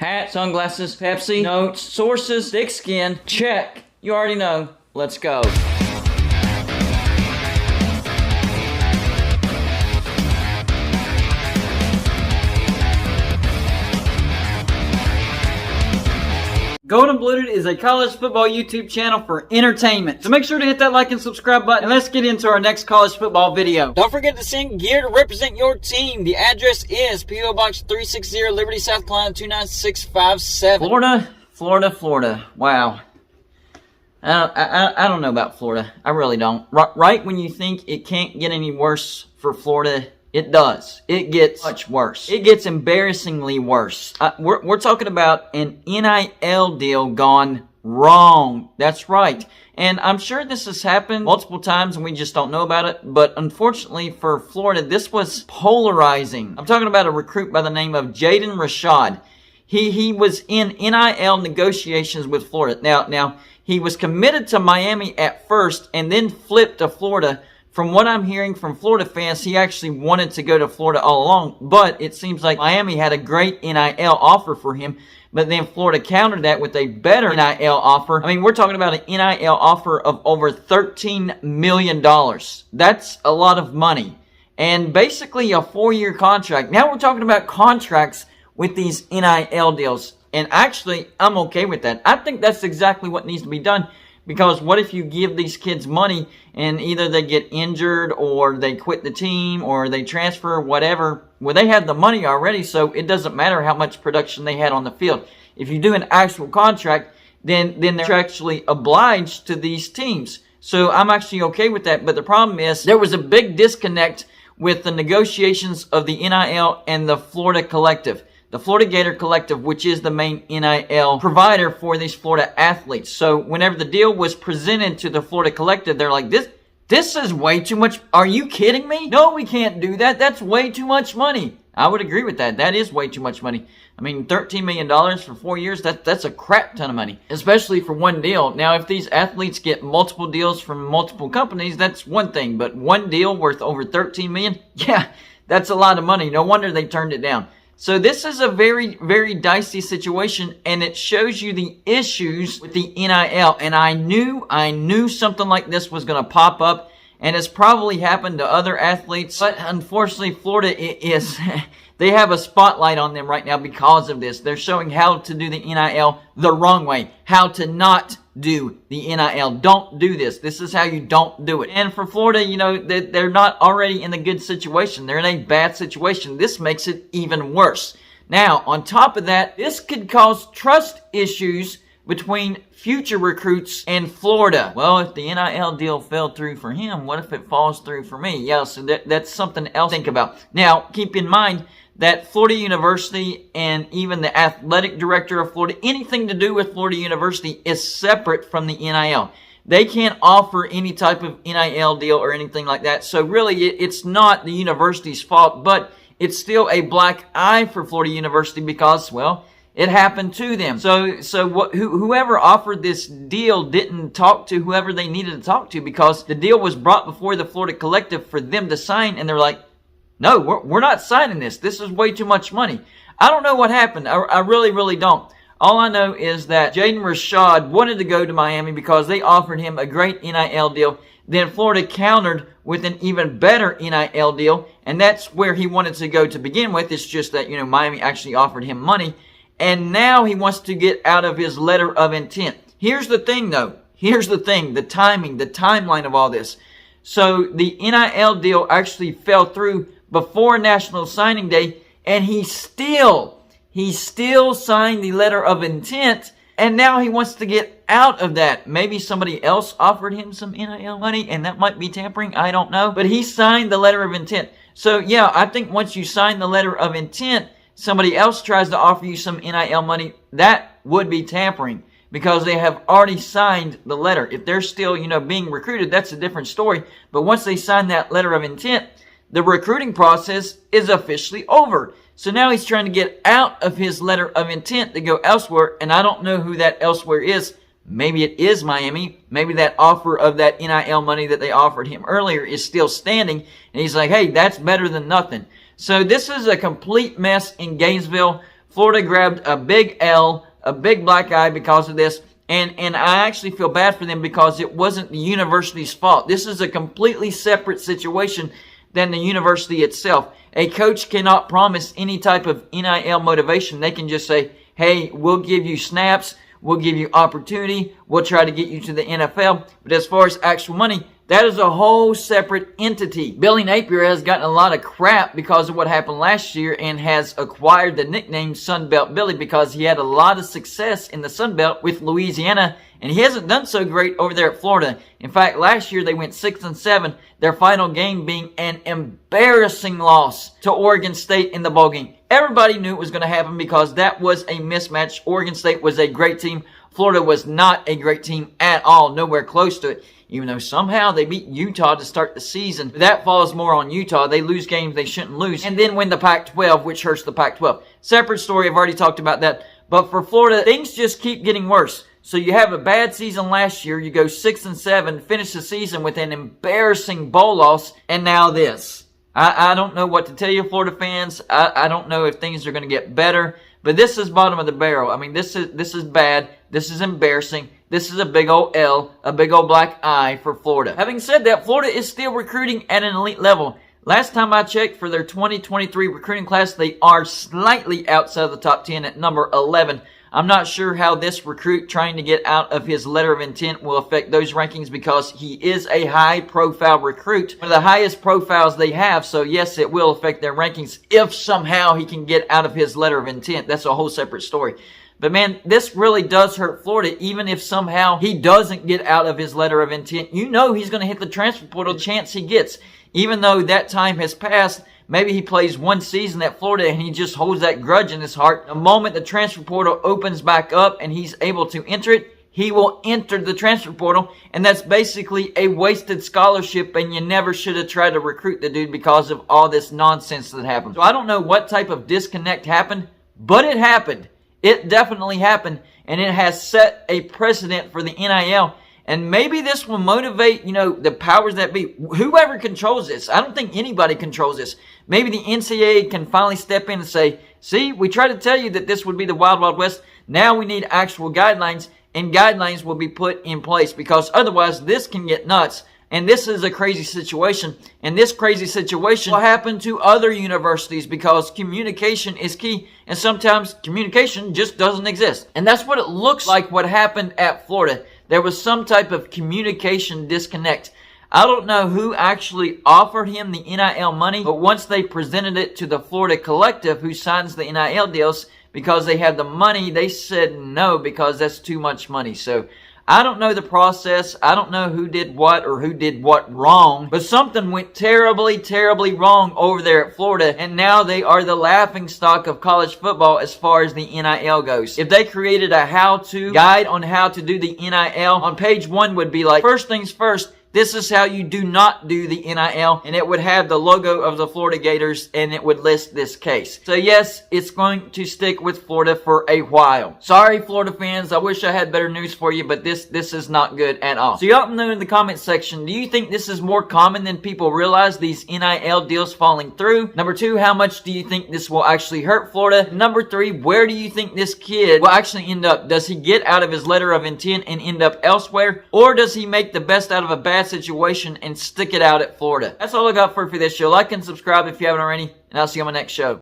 Hat, sunglasses, Pepsi, notes, sources, thick skin. Check. You already know. Let's go. Golden Blooded is a college football YouTube channel for entertainment. So make sure to hit that like and subscribe button, and let's get into our next college football video. Don't forget to send gear to represent your team. The address is P.O. Box 360, Liberty, South Carolina 29657. Florida. Wow. I don't know about Florida. I really don't. Right when you think it can't get any worse for Florida, it does. It gets much worse. It gets embarrassingly worse. We're talking about an NIL deal gone wrong. That's right. And I'm sure this has happened multiple times and we just don't know about it. But unfortunately for Florida, this was polarizing. I'm talking about a recruit by the name of Jaden Rashad. He was in NIL negotiations with Florida. Now, he was committed to Miami at first and then flipped to Florida. From what I'm hearing from Florida fans, he actually wanted to go to Florida all along, but it seems like Miami had a great NIL offer for him, but then Florida countered that with a better NIL offer. I mean, we're talking about an NIL offer of over $13 million. That's a lot of money. And basically a 4-year contract. Now we're talking about contracts with these NIL deals. And actually, I'm okay with that. I think that's exactly what needs to be done. Because what if you give these kids money and either they get injured or they quit the team or they transfer, whatever. Well, they have the money already, so it doesn't matter how much production they had on the field. If you do an actual contract, then they're actually obliged to these teams. So I'm actually okay with that. But the problem is there was a big disconnect with the negotiations of the NIL and the Florida Collective. The Florida Gator Collective, which is the main NIL provider for these Florida athletes. So whenever the deal was presented to the Florida Collective, they're like, this is way too much. Are you kidding me? No, we can't do that. That's way too much money. I would agree with that. That is way too much money. I mean, $13 million for 4 years, that's a crap ton of money, especially for one deal. Now, if these athletes get multiple deals from multiple companies, that's one thing. But one deal worth over $13 million, yeah, that's a lot of money. No wonder they turned it down. So this is a very, very dicey situation, and it shows you the issues with the NIL. And I knew something like this was going to pop up, and it's probably happened to other athletes. But unfortunately, Florida is they have a spotlight on them right now because of this. They're showing how to do the NIL the wrong way, how to not do the NIL. Don't do this. This is how you don't do it. And for Florida, you know, they're not already in a good situation. They're in a bad situation. This makes it even worse. Now, on top of that, this could cause trust issues between future recruits and Florida. Well, if the NIL deal fell through for him, what if it falls through for me? Yeah, so that's something else to think about. Now, keep in mind that Florida University and even the athletic director of Florida, anything to do with Florida University is separate from the NIL. They can't offer any type of NIL deal or anything like that. So really, it's not the university's fault, but it's still a black eye for Florida University because, well, it happened to them. So whoever offered this deal didn't talk to whoever they needed to talk to because the deal was brought before the Florida Collective for them to sign, and they're like, no, we're not signing this. This is way too much money. I don't know what happened. I really, really don't. All I know is that Jaden Rashad wanted to go to Miami because they offered him a great NIL deal. Then Florida countered with an even better NIL deal, and that's where he wanted to go to begin with. It's just that, you know, Miami actually offered him money, and now he wants to get out of his letter of intent. Here's the thing, though. Here's the thing, the timing, the timeline of all this. So the NIL deal actually fell through before National Signing Day, and he still signed the letter of intent, and now he wants to get out of that. Maybe somebody else offered him some NIL money, and that might be tampering. I don't know. But he signed the letter of intent. So, yeah, I think once you sign the letter of intent, somebody else tries to offer you some NIL money, that would be tampering because they have already signed the letter. If they're still, you know, being recruited, that's a different story. But once they sign that letter of intent, the recruiting process is officially over. So now he's trying to get out of his letter of intent to go elsewhere, and I don't know who that elsewhere is. Maybe it is Miami. Maybe that offer of that NIL money that they offered him earlier is still standing, and he's like, hey, that's better than nothing. So this is a complete mess in Gainesville. Florida grabbed a big L, a big black eye because of this. And I actually feel bad for them because it wasn't the university's fault. This is a completely separate situation than the university itself. A coach cannot promise any type of NIL motivation. They can just say, hey, we'll give you snaps, we'll give you opportunity, we'll try to get you to the NFL. But as far as actual money, that is a whole separate entity. Billy Napier has gotten a lot of crap because of what happened last year and has acquired the nickname Sunbelt Billy because he had a lot of success in the Sunbelt with Louisiana, and he hasn't done so great over there at Florida. In fact, last year they went 6-7, their final game being an embarrassing loss to Oregon State in the bowl game. Everybody knew it was going to happen because that was a mismatch. Oregon State was a great team. Florida was not a great team at all, nowhere close to it. Even though somehow they beat Utah to start the season. That falls more on Utah. They lose games they shouldn't lose. And then win the Pac-12, which hurts the Pac-12. Separate story, I've already talked about that. But for Florida, things just keep getting worse. So you have a bad season last year. You go 6-7, finish the season with an embarrassing bowl loss. And now this. I don't know what to tell you, Florida fans. I don't know if things are going to get better. But this is bottom of the barrel. I mean, this is bad. This is embarrassing. This is a big old L, a big old black eye for Florida. Having said that, Florida is still recruiting at an elite level. Last time I checked for their 2023 recruiting class, they are slightly outside of the top 10 at number 11. I'm not sure how this recruit trying to get out of his letter of intent will affect those rankings because he is a high-profile recruit, one of the highest profiles they have. So yes, it will affect their rankings if somehow he can get out of his letter of intent. That's a whole separate story. But man, this really does hurt Florida. Even if somehow he doesn't get out of his letter of intent, you know he's going to hit the transfer portal the chance he gets. Even though that time has passed, maybe he plays one season at Florida and he just holds that grudge in his heart. The moment the transfer portal opens back up and he's able to enter it, he will enter the transfer portal. And that's basically a wasted scholarship, and you never should have tried to recruit the dude because of all this nonsense that happened. So I don't know what type of disconnect happened, but it happened. It definitely happened, and it has set a precedent for the NIL. And maybe this will motivate, the powers that be. Whoever controls this. I don't think anybody controls this. Maybe the NCAA can finally step in and say, see, we tried to tell you that this would be the Wild Wild West. Now we need actual guidelines, and guidelines will be put in place because otherwise this can get nuts. And this is a crazy situation. And this crazy situation will happen to other universities because communication is key. And sometimes communication just doesn't exist. And that's what it looks like what happened at Florida. There was some type of communication disconnect. I don't know who actually offered him the NIL money, but once they presented it to the Florida collective who signs the NIL deals, because they had the money, they said no because that's too much money. So I don't know the process. I don't know who did what or who did what wrong, but something went terribly, terribly wrong over there at Florida, and now they are the laughingstock of college football as far as the NIL goes. If they created a how-to guide on how to do the NIL, on page 1 would be like, first things first, this is how you do not do the NIL, and it would have the logo of the Florida Gators, and it would list this case. So yes, it's going to stick with Florida for a while. Sorry, Florida fans. I wish I had better news for you, but this is not good at all. So y'all let me know in the comment section, do you think this is more common than people realize, these NIL deals falling through? Number 2, how much do you think this will actually hurt Florida? Number 3, where do you think this kid will actually end up? Does he get out of his letter of intent and end up elsewhere? Or does he make the best out of a bad situation and stick it out at Florida? That's all I got for this show. Like and subscribe if you haven't already, and I'll see you on my next show.